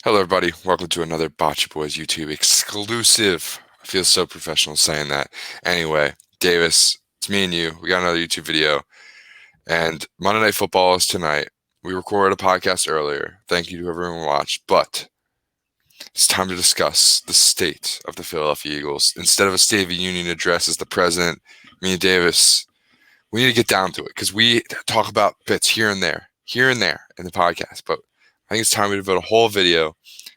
Hello, everybody. Welcome to another Bachi Boys YouTube exclusive. I feel so professional saying that. Anyway, Davis, it's me and you. We got another YouTube video. And Monday Night Football is tonight. We recorded a podcast earlier. Thank you to everyone who watched. But it's time to discuss the state of the Philadelphia Eagles. Instead of a State of the Union address as the president, me and Davis, we need to get down to it because we talk about bits here and there in the podcast. But I think it's time we devote a whole video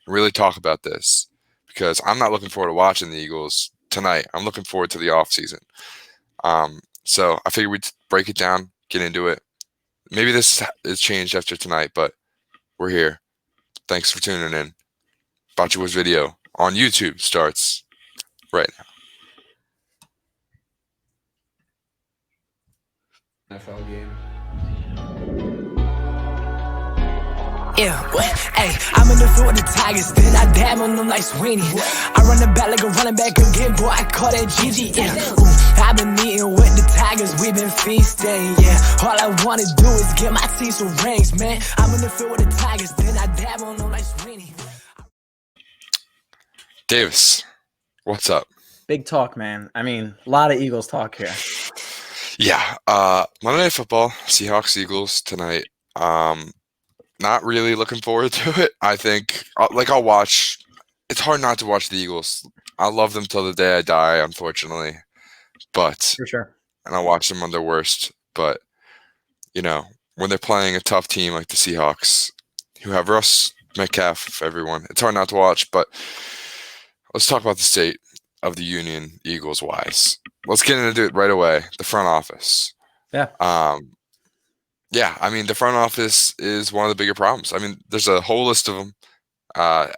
and really talk about this because I'm not looking forward to watching the Eagles tonight. I'm looking forward to the offseason. So I figured we'd break it down, get into it. Maybe this is changed after tonight, but we're here. Thanks for tuning in. Bachi Boys video on YouTube starts right now. NFL game. Yeah, what? Hey, I'm in the field with the Tigers, then I dab on them like Sweeney. I run the back like a running back again, boy, I call that GG, yeah. Ooh, I've been eating with the Tigers, we've been feasting, yeah. All I wanna do is get my teeth some rings, man. I'm in the field with the Tigers, then I dab on them like Sweeney. Davis, what's up? Big talk, man. I mean, a lot of Eagles talk here. Yeah, Monday Night Football, Seahawks, Eagles tonight. Not really looking forward to it. I think, I'll watch. It's hard not to watch the Eagles. I love them till the day I die, unfortunately. But For sure. and I'll watch them on their worst. But when they're playing a tough team like the Seahawks, who have Russ, Metcalf, everyone, it's hard not to watch. But let's talk about the state of the Union, Eagles wise. Let's get into it right away. The front office. Yeah. Yeah, I mean, the front office is one of the bigger problems. I mean, there's a whole list of them.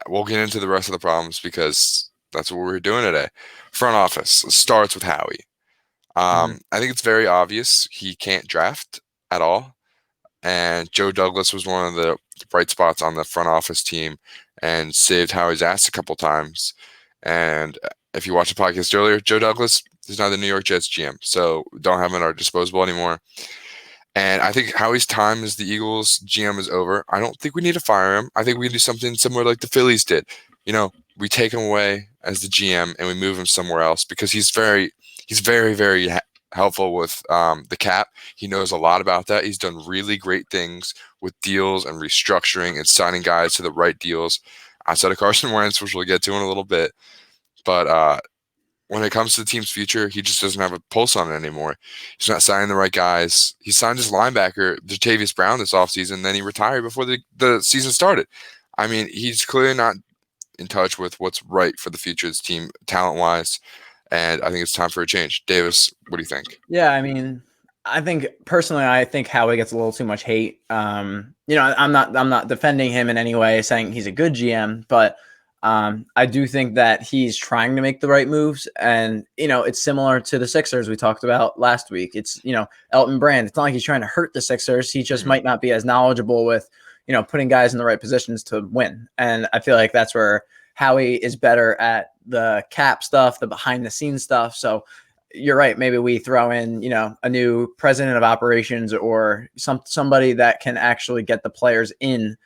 We'll get into the rest of the problems because that's what we're doing today. Front office starts with Howie. I think it's very obvious he can't draft at all. And Joe Douglas was one of the bright spots on the front office team and saved Howie's ass a couple times. And if you watched the podcast earlier, Joe Douglas is now the New York Jets GM, so don't have him at our disposal anymore. And I think Howie's time as the Eagles GM is over. I don't think we need to fire him. I think we can do something similar like the Phillies did. We take him away as the GM and we move him somewhere else because he's very, very helpful with the cap. He knows a lot about that. He's done really great things with deals and restructuring and signing guys to the right deals outside of Carson Wentz, which we'll get to in a little bit. But when it comes to the team's future, he just doesn't have a pulse on it anymore. He's not signing the right guys. He signed his linebacker, Jatavius Brown, this offseason, then he retired before the season started. I mean, he's clearly not in touch with what's right for the future of his team, talent-wise, and I think it's time for a change. Davis, what do you think? Yeah, I mean, I think Howie gets a little too much hate. I'm not defending him in any way, saying he's a good GM, but I do think that he's trying to make the right moves. And, it's similar to the Sixers we talked about last week. It's, Elton Brand. It's not like he's trying to hurt the Sixers. He just might not be as knowledgeable with, putting guys in the right positions to win. And I feel like that's where Howie is better at the cap stuff, the behind the scenes stuff. So you're right. Maybe we throw in, a new president of operations or somebody that can actually get the players in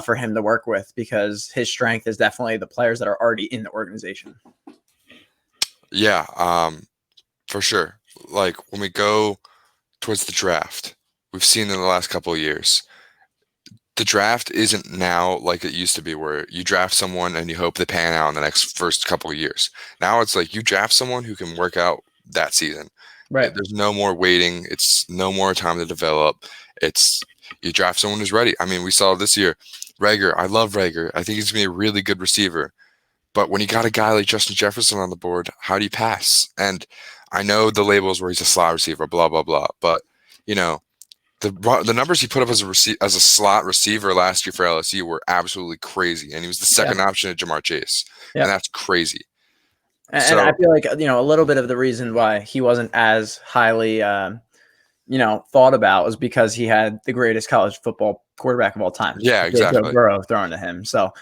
for him to work with, because his strength is definitely the players that are already in the organization. Yeah, for sure. Like when we go towards the draft, we've seen in the last couple of years, the draft isn't now like it used to be where you draft someone and you hope they pan out in the first couple of years. Now it's like you draft someone who can work out that season. Right. There's no more waiting. It's no more time to develop. It's you draft someone who's ready. I mean, we saw this year, Rager. I love Rager. I think he's going to be a really good receiver. But when you got a guy like Justin Jefferson on the board, how do you pass? And I know the labels where he's a slot receiver, blah, blah, blah. But, the numbers he put up as a slot receiver last year for LSU were absolutely crazy. And he was the second option to Jamar Chase. Yeah. And that's crazy. And I feel like, a little bit of the reason why he wasn't as highly thought about was because he had the greatest college football quarterback of all time. Yeah, exactly. Joe Burrow thrown to him. So,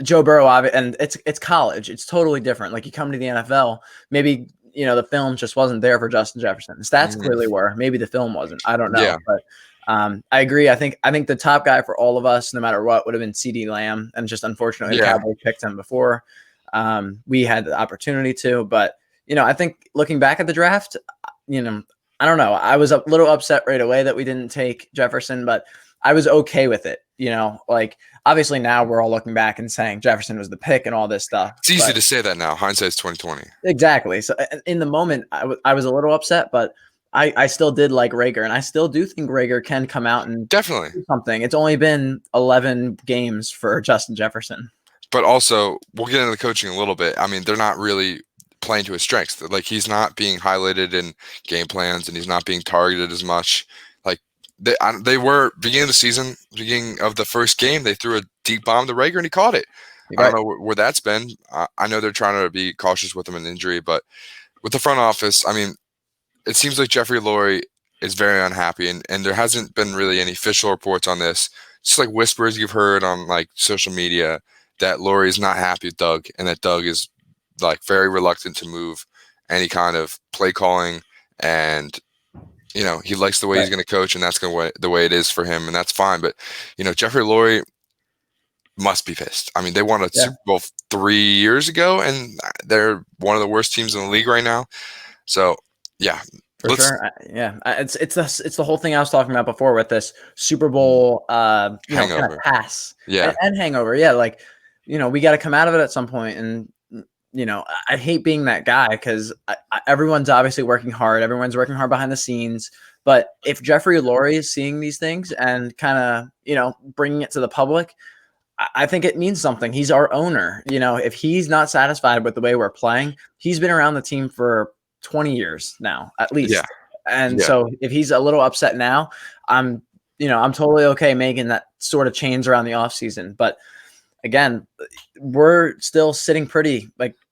Joe Burrow, and it's college. It's totally different. Like you come to the NFL, maybe, the film just wasn't there for Justin Jefferson. The stats clearly were. Maybe the film wasn't. I don't know. Yeah. But I agree. I think the top guy for all of us, no matter what, would have been CD Lamb, and just unfortunately the Cowboys picked him before we had the opportunity to. But I think looking back at the draft, I don't know. I was a little upset right away that we didn't take Jefferson, but I was okay with it. Like obviously now we're all looking back and saying Jefferson was the pick and all this stuff. It's easy to say that now. Hindsight's 2020. Exactly. So in the moment, I was a little upset, but I still did like Rager, and I still do think Rager can come out and definitely do something. It's only been 11 games for Justin Jefferson. But also, we'll get into the coaching a little bit. I mean, they're not really playing to his strengths. Like, he's not being highlighted in game plans, and he's not being targeted as much. Like, they were, beginning of the season, beginning of the first game, they threw a deep bomb to Rager, and he caught it. Right. I don't know where that's been. I know they're trying to be cautious with him in injury, but with the front office, I mean, it seems like Jeffrey Lurie is very unhappy, and there hasn't been really any official reports on this. Just like whispers you've heard on like social media that Lurie is not happy with Doug, and that Doug is like very reluctant to move any kind of play calling, and he likes the way he's going to coach, and that's the way it is for him, and that's fine. But Jeffrey Lurie must be pissed. I mean, they won a Super Bowl 3 years ago, and they're one of the worst teams in the league right now. So. Yeah, for sure. It's the whole thing I was talking about before with this Super Bowl hangover. Kind of pass, and hangover. Yeah, like we got to come out of it at some point, and I hate being that guy because everyone's obviously working hard. Everyone's working hard behind the scenes. But if Jeffrey Lurie is seeing these things and kind of bringing it to the public, I think it means something. He's our owner. If he's not satisfied with the way we're playing, he's been around the team for 20 years now, at least. Yeah. And so if he's a little upset now, I'm totally okay making that sort of change around the offseason. But again, we're still sitting pretty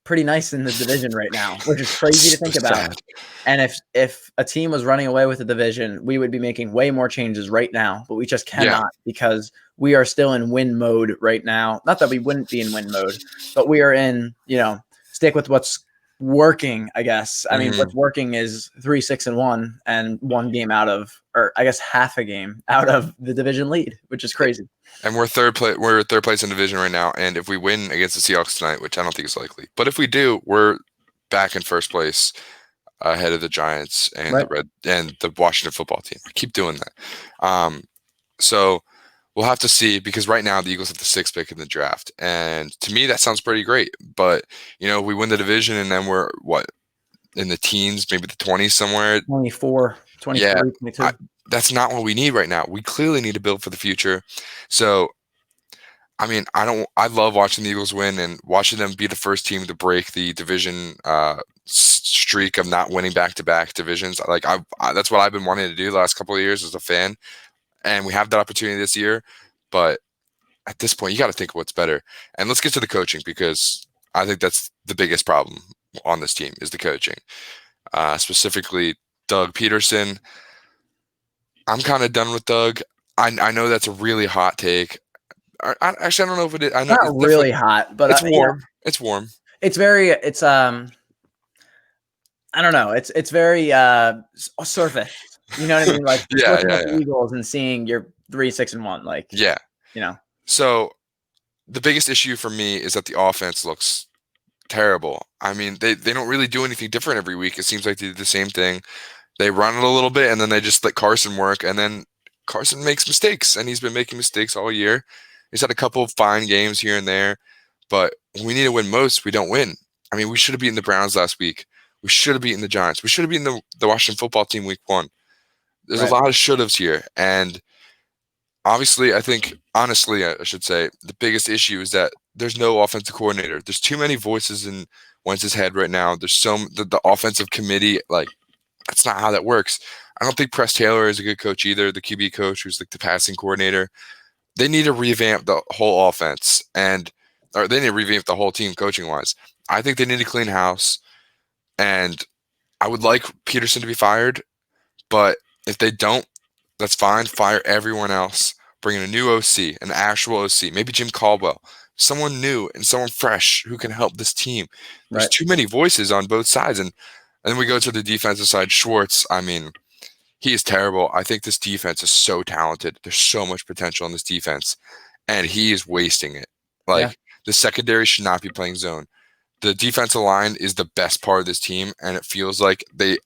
nice in the division right now, which is crazy to think about. And if a team was running away with the division, we would be making way more changes right now, but we just cannot because we are still in win mode right now. Not that we wouldn't be in win mode, but we are in, stick with what's working, I guess. I mean, what's working is 3-6-1 and one game out of, or I guess half a game out of the division lead, which is crazy. And we're third place in division right now. And if we win against the Seahawks tonight, which I don't think is likely, but if we do, we're back in first place ahead of the Giants and the Washington football team. I keep doing that. So we'll have to see, because right now the Eagles have the 6th pick in the draft. And to me, that sounds pretty great. But, we win the division and then we're, in the teens, maybe the 20s somewhere? 24, 23, 22. That's not what we need right now. We clearly need to build for the future. So, I mean, I love watching the Eagles win and watching them be the first team to break the division streak of not winning back-to-back divisions. Like, that's what I've been wanting to do the last couple of years as a fan. And we have that opportunity this year, but at this point, you got to think of what's better. And let's get to the coaching, because I think that's the biggest problem on this team is the coaching. Specifically, Doug Peterson. I'm kind of done with Doug. I know that's a really hot take. Actually, I don't know if it is. I know it's not really hot, but it's warm. It's warm. It's very. It's I don't know. It's very surface. You know what I mean? Like looking at the Eagles and seeing you're 3-6-1. Like So the biggest issue for me is that the offense looks terrible. I mean, they don't really do anything different every week. It seems like they do the same thing. They run it a little bit, and then they just let Carson work, and then Carson makes mistakes, and he's been making mistakes all year. He's had a couple of fine games here and there, but when we need to win most, we don't win. I mean, we should have beaten the Browns last week. We should have beaten the Giants. We should have beaten the Washington football team week 1. There's a lot of should-haves here, and obviously, honestly, I should say, the biggest issue is that there's no offensive coordinator. There's too many voices in Wentz's head right now. There's the offensive committee, like, that's not how that works. I don't think Press Taylor is a good coach either, the QB coach who's like the passing coordinator. They need to revamp the whole offense, or they need to revamp the whole team coaching-wise. I think they need to clean house, and I would like Peterson to be fired, but if they don't, that's fine. Fire everyone else. Bring in a new OC, an actual OC, maybe Jim Caldwell, someone new and someone fresh who can help this team. There's too many voices on both sides. And then we go to the defensive side. Schwartz, I mean, He is terrible. I think this defense is so talented. There's so much potential in this defense, and he is wasting it. Yeah. Like, the secondary should not be playing zone. The defensive line is the best part of this team, and it feels like they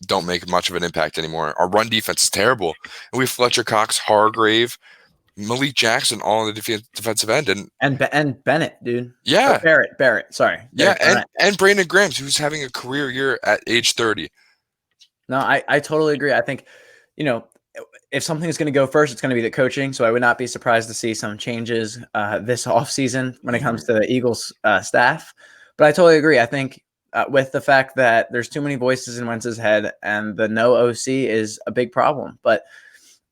don't make much of an impact anymore. Our run defense is terrible. And we have Fletcher Cox, Hargrave, Malik Jackson all on the defensive end. And Bennett, dude. Yeah. Or Barrett. Sorry. Yeah, and Brandon Grams, who's having a career year at age 30. No, I totally agree. I think, if something is going to go first, it's going to be the coaching. So I would not be surprised to see some changes this offseason when it comes to the Eagles staff. But I totally agree. I think with the fact that there's too many voices in Wentz's head and the no OC is a big problem. But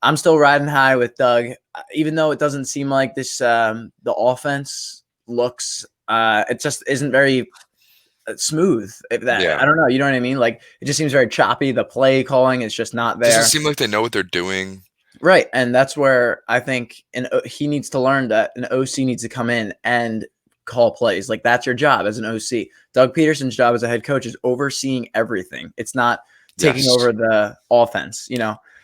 I'm still riding high with Doug, even though it doesn't seem like this, the offense looks, it just isn't very smooth. I don't know. You know what I mean? Like, it just seems very choppy. The play calling is just not there. Doesn't seem like they know what they're doing. Right. And that's where I think he needs to learn that an OC needs to come in and call plays. Like, that's your job as an OC. Doug Peterson's job as a head coach is overseeing everything. It's not taking over the offense,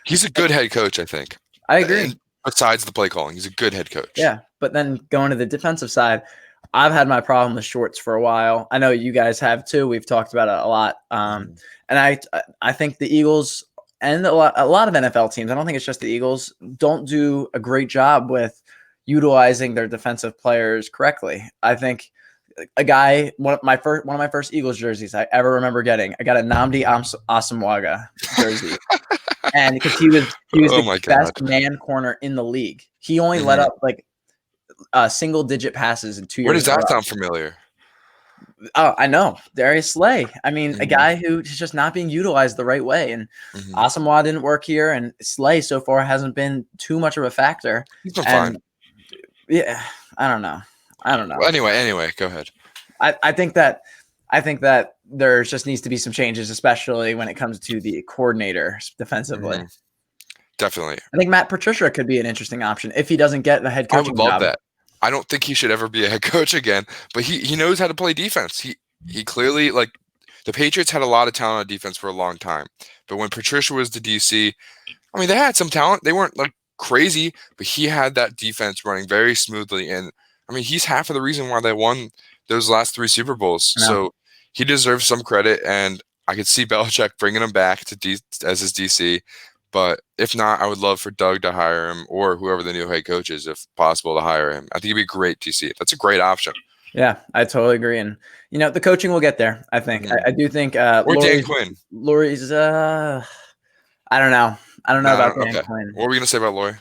He's a good head coach, I think. I agree. And besides the play calling, he's a good head coach. Yeah. But then going to the defensive side, I've had my problem with Schwartz for a while. I know you guys have too. We've talked about it a lot. And I think the Eagles and a lot of NFL teams, I don't think it's just the Eagles, don't do a great job with utilizing their defensive players correctly. I think a guy, one of my first Eagles jerseys I ever remember getting, I got a Nnamdi Asomugha jersey. And because he was the best man corner in the league. He only let up like single digit passes in 2 years. Where does that sound familiar? Oh, I know. Darius Slay. I mean, a guy who is just not being utilized the right way. And Asomugha didn't work here, and Slay so far hasn't been too much of a factor. He's been fine. Yeah, I don't know. Well, anyway, go ahead. I think that there just needs to be some changes, especially when it comes to the coordinator defensively. Definitely. I think Matt Patricia could be an interesting option if he doesn't get the head coaching job. I would love that. I don't think he should ever be a head coach again, but he knows how to play defense. He clearly, like, the Patriots had a lot of talent on defense for a long time, but when Patricia was the DC, I mean, they had some talent. They weren't like crazy, but he had that defense running very smoothly. And I mean, he's half of the reason why they won those last 3 Super Bowls. No. So he deserves some credit, and I could see Belichick bringing him back to as his DC. But if not, I would love for Doug to hire him, or whoever the new head coach is, if possible, to hire him. I think he'd be a great DC. That's a great option. Yeah, I totally agree. And, the coaching will get there, I think. I do think or Dan Quinn. Lurie's, I don't know. I don't know about Dan Quinn. What were we going to say about Lurie?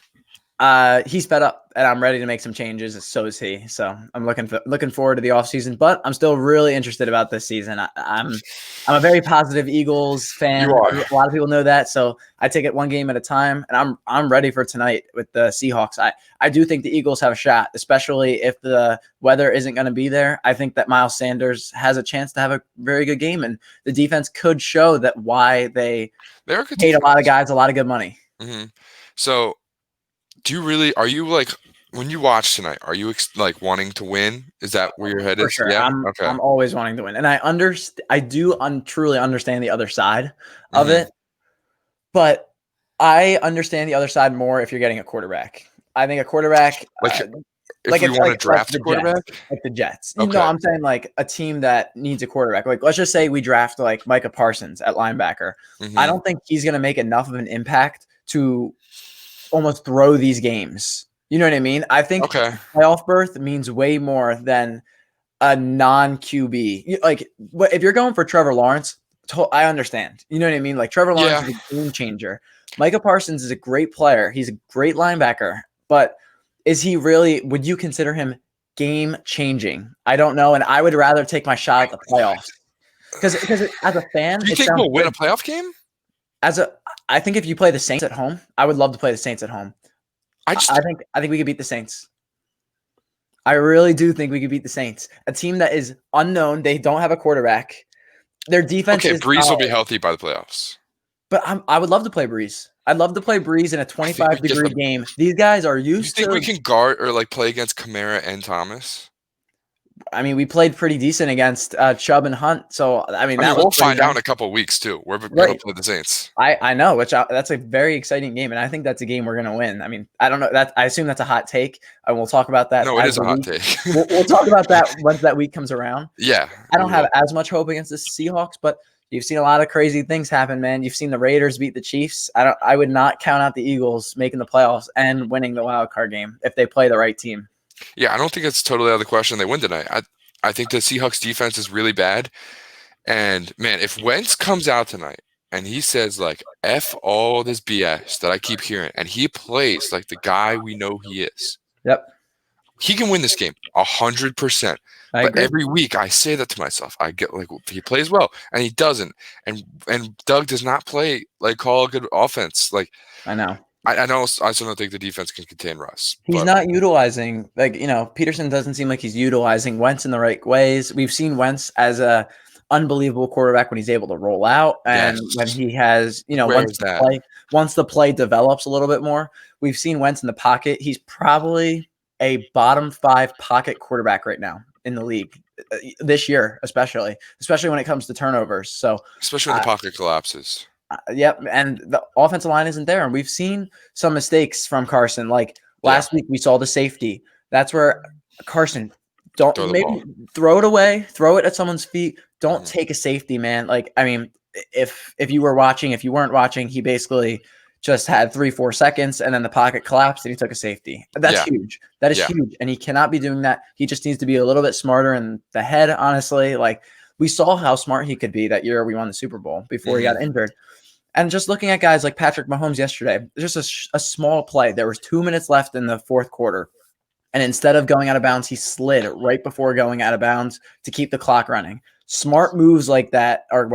He's fed up, and I'm ready to make some changes. So is he. So I'm looking forward to the offseason, but I'm still really interested about this season. I'm a very positive Eagles fan. You are. A lot of people know that. So I take it one game at a time, and I'm ready for tonight with the Seahawks. I do think the Eagles have a shot, especially if the weather isn't going to be there. I think that Miles Sanders has a chance to have a very good game, and the defense could show that why they paid a lot of guys a lot of good money. So are you like, when you watch tonight, are you like wanting to win? Is that where your head is? Sure. Yeah. I'm always wanting to win. And I do truly understand the other side of it, but I understand the other side more if you're getting a quarterback. I think a quarterback, if we want to draft a quarterback, like the Jets. I'm saying like a team that needs a quarterback. Like, let's just say we draft like Micah Parsons at linebacker. I don't think he's going to make enough of an impact to almost throw these games. You know what I mean? I think playoff berth means way more than a non-QB. Like, if you're going for Trevor Lawrence, I understand. You know what I mean? Like, Trevor Lawrence is a game changer. Micah Parsons is a great player. He's a great linebacker. But is he really, would you consider him game changing? I don't know. And I would rather take my shot at the playoffs. Because as a fan, do you think we'll win a playoff game? I think if you play the Saints at home, I would love to play the Saints at home. I think we could beat the Saints. I really do think we could beat the Saints. A team that is unknown. They don't have a quarterback. Their defense is Breeze will be healthy by the playoffs. But I would love to play Breeze. I'd love to play Breeze in a 25-degree game. These guys are used to. You think we can guard or like play against Kamara and Thomas? I mean, we played pretty decent against Chubb and Hunt. So, I mean, that was we'll pretty find out in nice. a couple of weeks too. We're going Right. to play the Saints. I know, that's a very exciting game, and I think that's a game we're going to win. I mean, I don't know that. I assume that's a hot take, and we'll talk about that. No, it is a hot take. We'll talk about that once that week comes around. Yeah, I don't have as much hope against the Seahawks, but you've seen a lot of crazy things happen, man. You've seen the Raiders beat the Chiefs. I would not count out the Eagles making the playoffs and winning the wild card game if they play the right team. Yeah, I don't think it's totally out of the question they win tonight. I think the Seahawks defense is really bad. And man, if Wentz comes out tonight and he says like F all this BS that I keep hearing, and he plays like the guy we know he is. Yep. He can win this game 100%. But agree. Every week I say that to myself. I get like he plays well and he doesn't. And Doug does not play like call a good offense. Like I know. I still don't think the defense can contain Russ. He's not utilizing, Peterson doesn't seem like he's utilizing Wentz in the right ways. We've seen Wentz as a unbelievable quarterback when he's able to roll out and when he has, once the play develops a little bit more. We've seen Wentz in the pocket. He's probably a bottom 5 pocket quarterback right now in the league this year, especially when it comes to turnovers. So especially when the pocket collapses. Yep, and the offensive line isn't there, and we've seen some mistakes from Carson. Like last week, we saw the safety. That's where Carson throw it away, throw it at someone's feet. Don't take a safety, man. Like I mean, if you were watching, if you weren't watching, he basically just had 3-4 seconds, and then the pocket collapsed, and he took a safety. That's huge. That is huge, and he cannot be doing that. He just needs to be a little bit smarter in the head. Honestly, like we saw how smart he could be that year we won the Super Bowl before he got injured. And just looking at guys like Patrick Mahomes yesterday, just a small play. There was 2 minutes left in the fourth quarter. And instead of going out of bounds, he slid right before going out of bounds to keep the clock running. Smart moves like that are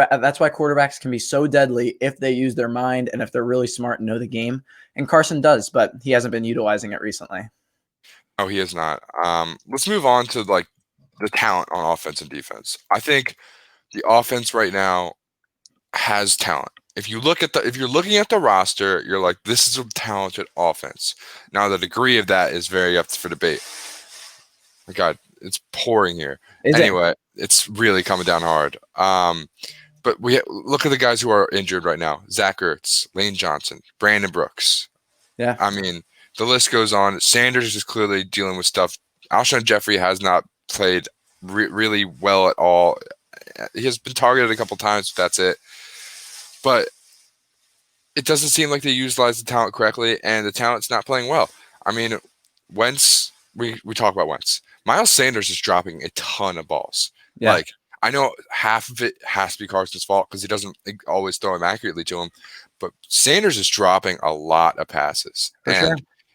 that's why quarterbacks can be so deadly if they use their mind and if they're really smart and know the game. And Carson does, but he hasn't been utilizing it recently. Oh, he is not. Let's move on to like the talent on offense and defense. I think the offense right now has talent. If you're looking at the roster, you're like, this is a talented offense. Now, the degree of that is very up for debate. My God, it's pouring here. It's really coming down hard. But we look at the guys who are injured right now: Zach Ertz, Lane Johnson, Brandon Brooks. Yeah, I mean, the list goes on. Sanders is clearly dealing with stuff. Alshon Jeffrey has not played really well at all. He has been targeted a couple times. But that's it. But it doesn't seem like they utilize the talent correctly, and the talent's not playing well. I mean, Wentz, we talk about Wentz. Miles Sanders is dropping a ton of balls. Yeah. Like, I know half of it has to be Carson's fault because he doesn't always throw them accurately to him, but Sanders is dropping a lot of passes.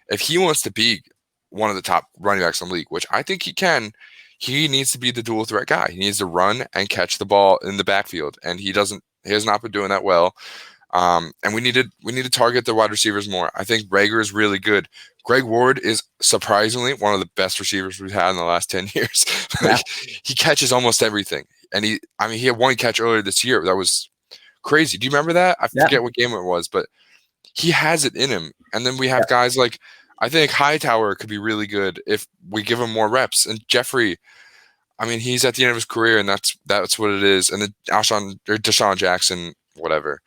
If he wants to be one of the top running backs in the league, which I think he can, he needs to be the dual threat guy. He needs to run and catch the ball in the backfield, and he has not been doing that well. And we need to target the wide receivers more. I think Rager is really good. Greg Ward is surprisingly one of the best receivers we've had in the last 10 years. He catches almost everything. And he had one catch earlier this year. That was crazy. Do you remember that? I forget what game it was, but he has it in him. And then we have guys like, I think Hightower could be really good if we give him more reps. And Jeffrey, I mean, he's at the end of his career, and that's what it is. And then Deshaun Jackson, whatever.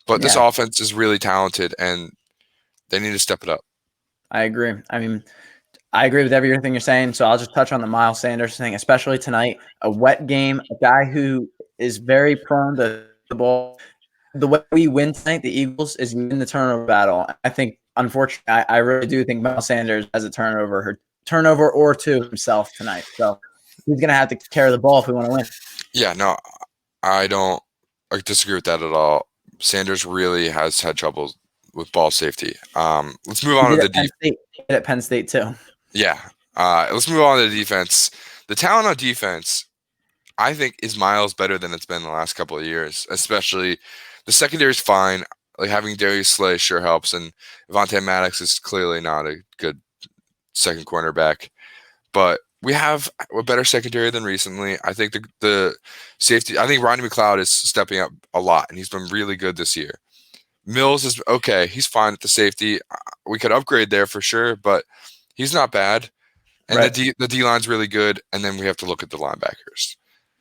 But this offense is really talented, and they need to step it up. I agree. I mean, I agree with everything you're saying. So I'll just touch on the Miles Sanders thing, especially tonight. A wet game, a guy who is very prone to the ball. The way we win tonight, the Eagles, is in the turnover battle. I think, unfortunately, I really do think Miles Sanders has a turnover or two himself tonight. So he's going to have to carry the ball if we want to win. Yeah, no, I disagree with that at all. Sanders really has had trouble with ball safety. Let's move on to the defense. He did at Penn State too. Yeah. Let's move on to the defense. The talent on defense, I think, is miles better than it's been the last couple of years. Especially the secondary is fine. Like having Darius Slay sure helps, and Avonte Maddox is clearly not a good second cornerback. But we have a better secondary than recently. I think the safety. I think Rodney McLeod is stepping up a lot, and he's been really good this year. Mills is okay. He's fine at the safety. We could upgrade there for sure, but he's not bad. And the D line's really good, and then we have to look at the linebackers.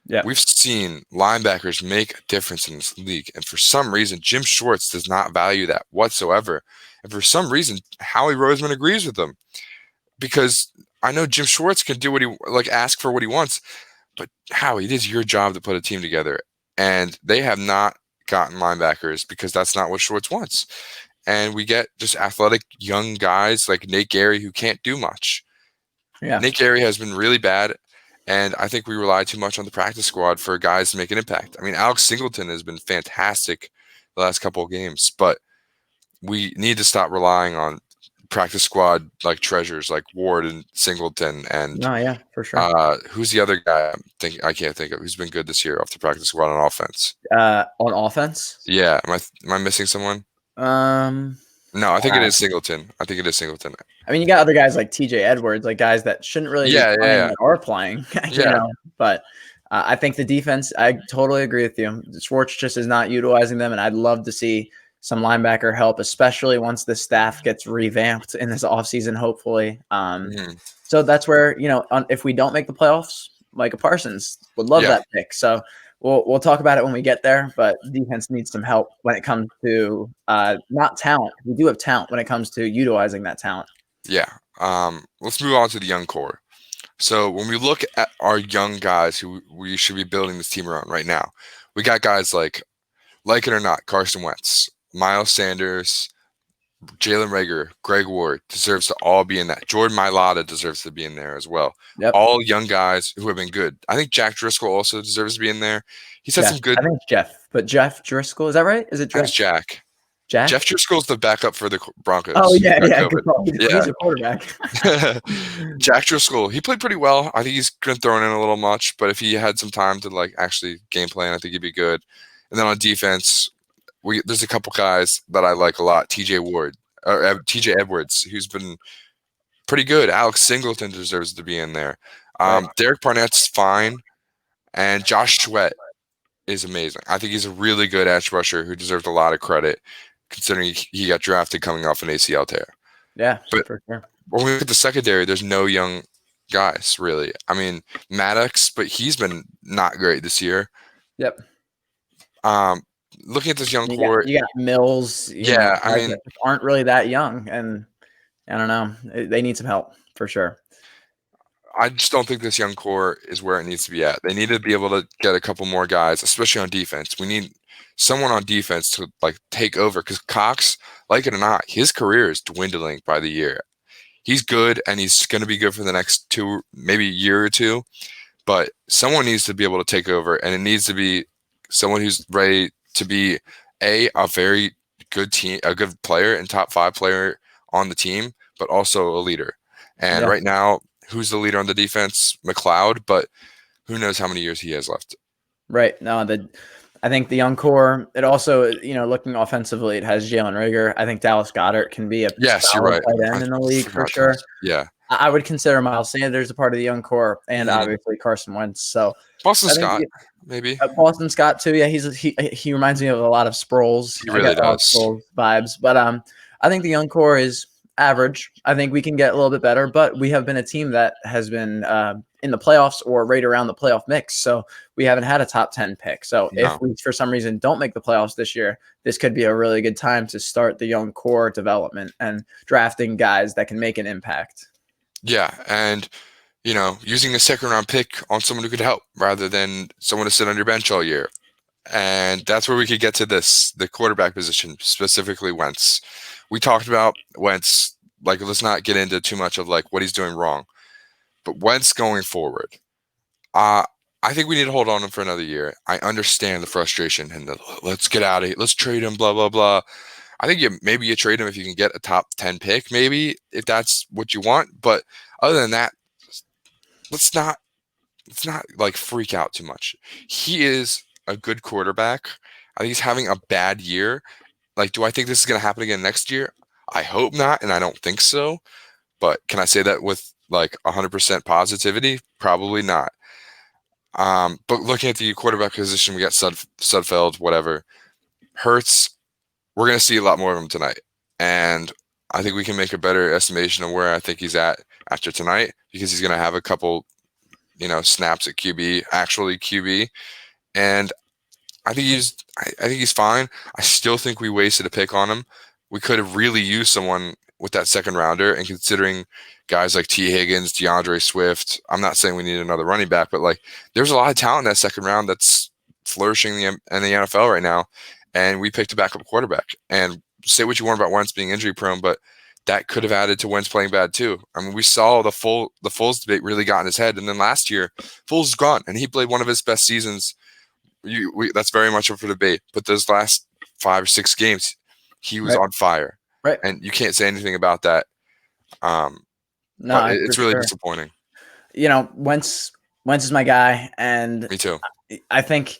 Yeah. We've seen linebackers make a difference in this league, and for some reason, Jim Schwartz does not value that whatsoever. And for some reason, Howie Roseman agrees with him, because I know Jim Schwartz can do what he ask for what he wants, but Howie, it is your job to put a team together, and they have not gotten linebackers because that's not what Schwartz wants. And we get just athletic young guys like Nate Gary who can't do much. Yeah. Nate Gary has been really bad. And I think we rely too much on the practice squad for guys to make an impact. I mean, Alex Singleton has been fantastic the last couple of games, but we need to stop relying on practice squad like treasures like Ward and Singleton and yeah, for sure. Who's the other guy I can't think of who's been good this year off the practice squad on offense? On offense? Yeah. Am I missing someone? No, I think it is Singleton. I mean, you got other guys like TJ Edwards, like guys that shouldn't really be playing that are playing, you know. But I think the defense, I totally agree with you. Schwartz just is not utilizing them, and I'd love to see some linebacker help, especially once the staff gets revamped in this offseason, hopefully. So that's where, you know, if we don't make the playoffs, Micah Parsons would love that pick. So we'll talk about it when we get there, but defense needs some help when it comes to not talent. We do have talent when it comes to utilizing that talent. Yeah. Let's move on to the young core. So when we look at our young guys who we should be building this team around right now, we got guys like it or not, Carson Wentz, Miles Sanders, Jalen Reagor, Greg Ward deserves to all be in that. Jordan Mailata deserves to be in there as well. Yep. All young guys who have been good. I think Jack Driscoll also deserves to be in there. He's had some good. I think Jeff Driscoll. Is that right? Is it Jeff? Jack. Jack? Jeff Driscoll's the backup for the Broncos. Oh, yeah. He's a quarterback. Jack Driscoll, he played pretty well. I think he's been thrown in a little much, but if he had some time to actually game plan, I think he'd be good. And then on defense, there's a couple guys that I like a lot. TJ Edwards, who's been pretty good. Alex Singleton deserves to be in there. Derek Barnett's fine. And Josh Sweat is amazing. I think he's a really good edge rusher who deserves a lot of credit considering he got drafted coming off an ACL tear. Yeah, but for sure. When we look at the secondary, there's no young guys, really. I mean, Maddox, but he's been not great this year. Yep. Looking at this young core, you got Mills. I mean, aren't really that young, and I don't know. They need some help for sure. I just don't think this young core is where it needs to be at. They need to be able to get a couple more guys, especially on defense. We need someone on defense to take over because Cox, like it or not, his career is dwindling by the year. He's good and he's going to be good for the next maybe year or two, but someone needs to be able to take over, and it needs to be someone who's ready to be a very good team, a good player and top 5 player on the team, but also a leader. And right now, who's the leader on the defense? McLeod, but who knows how many years he has left. Right. No, I think the young core, it also, looking offensively, it has Jalen Reagor. I think Dallas Goedert can be a you're right. tight end in the league for sure. Yeah. I would consider Miles Sanders a part of the young core, and obviously Carson Wentz. So Boston Scott, maybe. Boston Scott too. Yeah, he reminds me of a lot of Sproles. He really does. Sproles vibes. But I think the young core is average. I think we can get a little bit better, but we have been a team that has been in the playoffs or right around the playoff mix. So we haven't had a top 10 pick. So if we, for some reason, don't make the playoffs this year, this could be a really good time to start the young core development and drafting guys that can make an impact. Yeah. And, using a second round pick on someone who could help rather than someone to sit on your bench all year. And that's where we could get to the quarterback position, specifically Wentz. We talked about Wentz, let's not get into too much of what he's doing wrong. But Wentz going forward, I think we need to hold on to him for another year. I understand the frustration and let's get out of here. Let's trade him, blah, blah, blah. I think maybe you trade him if you can get a top 10 pick, maybe, if that's what you want. But other than that, let's not freak out too much. He is a good quarterback. I think he's having a bad year. Do I think this is going to happen again next year? I hope not, and I don't think so. But can I say that with 100% positivity? Probably not. But looking at the quarterback position, we got Sudfeld, whatever. Hurts, we're going to see a lot more of him tonight. And I think we can make a better estimation of where I think he's at after tonight, because he's going to have a couple, snaps at QB, actually QB, and I think he's fine. I still think we wasted a pick on him. We could have really used someone with that second rounder, and considering guys like T. Higgins, DeAndre Swift, I'm not saying we need another running back, but like there's a lot of talent in that second round that's flourishing in the NFL right now, and we picked a backup quarterback. And say what you want about Wentz being injury prone, but that could have added to Wentz playing bad too. I mean, we saw the Foles debate really got in his head, and then last year Foles is gone, and he played one of his best seasons. That's very much up for debate, but those last 5 or 6 games, he was on fire, right? And you can't say anything about that. No, it's really disappointing. Wentz is my guy, and me too. I think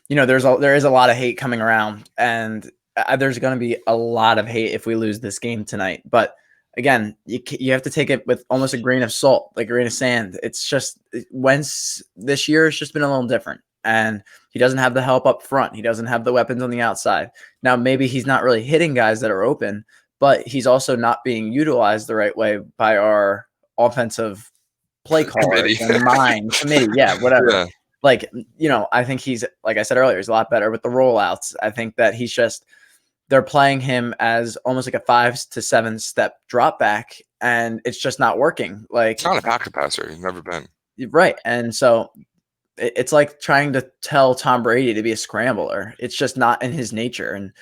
there is a lot of hate coming around, and there's going to be a lot of hate if we lose this game tonight. But again, you have to take it with almost a grain of salt, like a grain of sand. It's just Wentz this year has just been a little different. And he doesn't have the help up front. He doesn't have the weapons on the outside. Now, maybe he's not really hitting guys that are open, but he's also not being utilized the right way by our offensive play callers and committee. Yeah, whatever. Yeah. Like, I think he's, like I said earlier, he's a lot better with the rollouts. I think that they're playing him as almost like a 5 to 7 step drop back, and it's just not working. Like, it's not a pocket passer. He's never been. Right. And so it's like trying to tell Tom Brady to be a scrambler. It's just not in his nature. And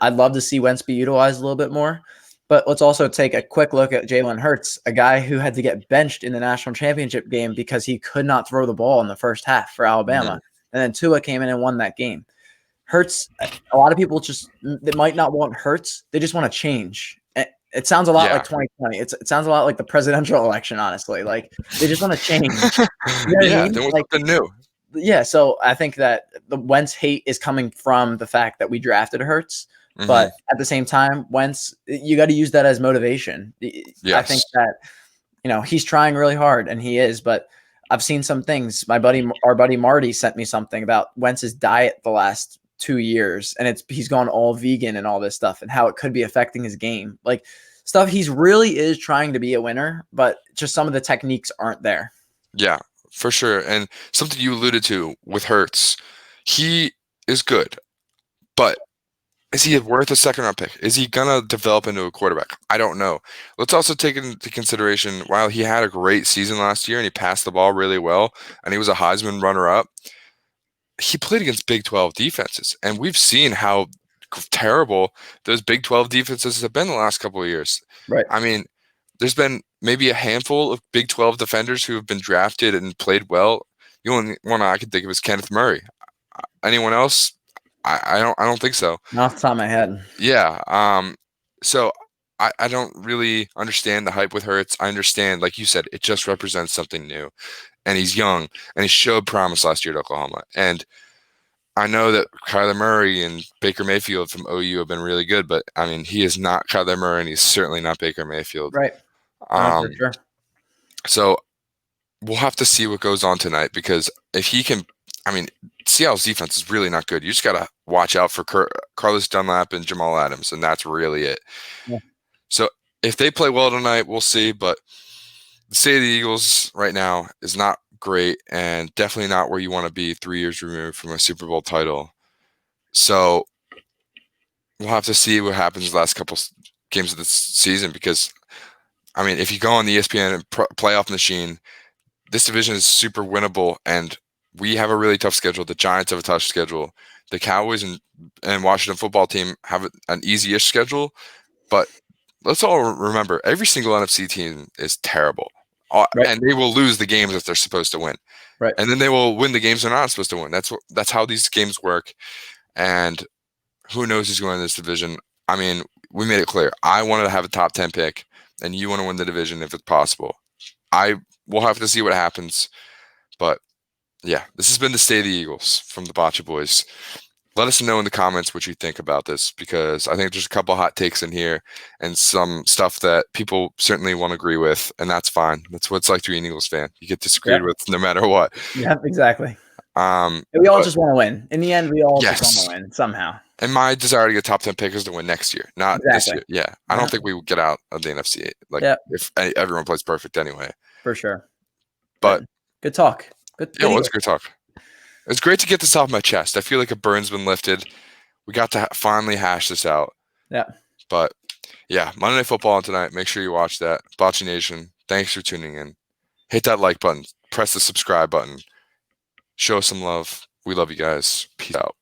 I'd love to see Wentz be utilized a little bit more. But let's also take a quick look at Jalen Hurts, a guy who had to get benched in the national championship game because he could not throw the ball in the first half for Alabama. And then Tua came in and won that game. Hurts, a lot of people they might not want Hurts. They just want to change. It sounds a lot like 2020. It sounds a lot like the presidential election, honestly. Like, they just want to change. They want something new. Yeah, so I think that the Wentz hate is coming from the fact that we drafted Hurts. But at the same time, Wentz, you got to use that as motivation. Yes. I think that, he's trying really hard, and he is. But I've seen some things. Our buddy Marty sent me something about Wentz's diet the last 2 years, and he's gone all vegan and all this stuff, and how it could be affecting his game. Like, stuff he really is trying to be a winner, but just some of the techniques aren't there. Yeah, for sure. And something you alluded to with Hurts, he is good, but is he worth a second-round pick? Is he going to develop into a quarterback? I don't know. Let's also take into consideration, while he had a great season last year and he passed the ball really well, and he was a Heisman runner-up, he played against Big 12 defenses, and we've seen how terrible those Big 12 defenses have been the last couple of years. Right. I mean, there's been maybe a handful of Big 12 defenders who have been drafted and played well. The only one I can think of is Kenneth Murray. Anyone else? I don't think so. Not off the top of my head. Yeah. So I don't really understand the hype with Hurts. I understand, like you said, it just represents something new. And he's young, and he showed promise last year at Oklahoma. And I know that Kyler Murray and Baker Mayfield from OU have been really good, but I mean, he is not Kyler Murray, and he's certainly not Baker Mayfield. Right. For sure. So we'll have to see what goes on tonight, because if he can, Seattle's defense is really not good. You just got to watch out for Carlos Dunlap and Jamal Adams, and that's really it. Yeah. So if they play well tonight, we'll see. But the state of the Eagles right now is not great, and definitely not where you want to be 3 years removed from a Super Bowl title. So we'll have to see what happens the last couple games of this season, because, if you go on the ESPN playoff machine, this division is super winnable, and we have a really tough schedule. The Giants have a tough schedule. The Cowboys and Washington football team have an easy-ish schedule. But let's all remember, every single NFC team is terrible. Right. And they will lose the games that they're supposed to win. Right. And then they will win the games they're not supposed to win. That's how these games work. And who knows who's going in this division. We made it clear. I wanted to have a top 10 pick, and you want to win the division if it's possible. We'll have to see what happens. But yeah, this has been the State of the Eagles from the Bachi Boys. Let us know in the comments what you think about this, because I think there's a couple hot takes in here and some stuff that people certainly won't agree with, and that's fine. That's what it's like to be an Eagles fan. You get disagreed with no matter what. Yeah, exactly. We all just want to win. In the end, we all just Yes. want to win somehow. And my desire to get top 10 pick is to win next year, not this Exactly. year. Yeah, I don't think we would get out of the NFC. Like Yep. if everyone plays perfect anyway. For sure. But good talk. Good. yeah, it was a good talk. It's great to get this off my chest. I feel like a burn's been lifted. We got to finally hash this out. Yeah. But yeah, Monday Night Football on tonight. Make sure you watch that. Bachi Nation, thanks for tuning in. Hit that like button. Press the subscribe button. Show us some love. We love you guys. Peace out.